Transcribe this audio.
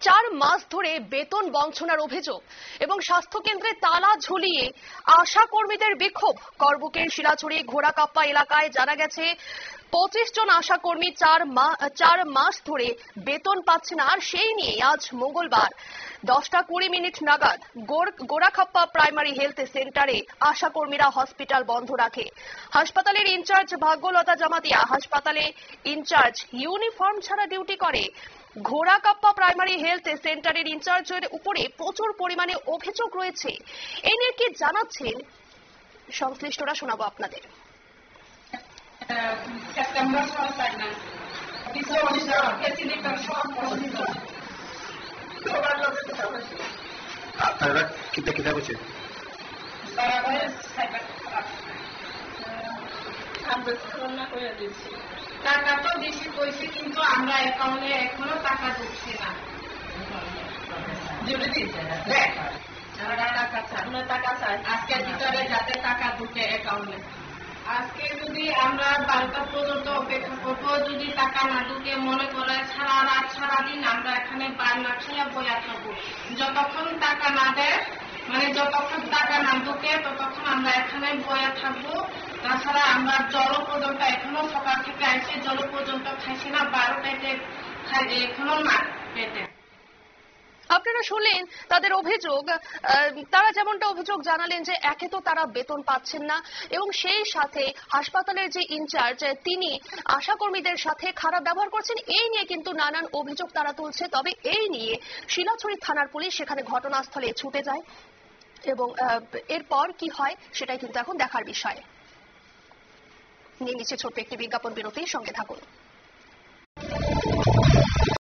4 মাস ধরে বেতন বঞ্চনার অভিযোগ এবং স্বাস্থ্যকেন্দ্রে তালা ঝুলিয়ে আশা কর্মীদের বিক্ষোভ। করবুকের শিলাছড়ি ঘোড়াকাপ্পা এলাকায় জানা গেছে 25 জন আশা কর্মী 4 মাস ধরে বেতন পাচ্ছে না। আর সেই নিয়ে আজ মঙ্গলবার 10:20 নাগাদ গোড়াকাপ্পা প্রাইমারি হেলথ সেন্টারে আশা কর্মীরা হসপিটাল বন্ধ রাখে। হাসপাতালের ইনচার্জ ভাগ্যলতা জামাতিয়া হাসপাতালে ইনচার্জ ইউনিফর্ম ছাড়া ডিউটি করে। ঘোড়াকাপ্পা প্রাইমারি হেলথ সেন্টারের ইনচার্জের উপরে প্রচুর পরিমাণে অভিযোগ রয়েছে। এই নিয়ে কি জানাচ্ছেন সংশ্লিষ্টরা শোনাবো আপনাদের। আপনারা কিতা বলছেন? টাকা তো বেশি পয়সা, কিন্তু আমরা অ্যাকাউন্টে এখনো টাকা ঢুকছে না। টাকা চাই আজকের ভিতরে, যাতে টাকা ঢুকে অ্যাকাউন্টে। আজকে যদি আমরা 12টা পর্যন্ত অপেক্ষা করবো, যদি টাকা না ঢুকে মনে করে সারা রাত সারাদিন আমরা এখানে বান্না খেয়ে বইয়া থাকবো। যতক্ষণ টাকা না দেয়, মানে যতক্ষণ টাকা না ঢুকে ততক্ষণ আমরা এখানে বইয়া থাকবো। তাছাড়া আমরা জল পর্যন্ত এখনো সকাল থেকে আসে জল পর্যন্ত খাইছি না, 12টাতে খাই এখনো না পেটে। আপনারা শুনলেন তাদের অভিযোগ। তারা যেমনটা অভিযোগ জানালেন যে একে তো তারা বেতন পাচ্ছেন না এবং সেই সাথে হাসপাতালের যে ইনচার্জ তিনি আশাকর্মীদের সাথে খারাপ ব্যবহার করছেন। এই নিয়ে কিন্তু নানান অভিযোগ তারা তুলছে। তবে এই নিয়ে শিলাছড়ি থানার পুলিশ সেখানে ঘটনাস্থলে ছুটে যায় এবং এরপর কি হয় সেটাই কিন্তু এখন দেখার বিষয়। নিয়ে নিচ্ছে ছোট্ট একটি বিজ্ঞাপন বিরতির সঙ্গে থাকুন।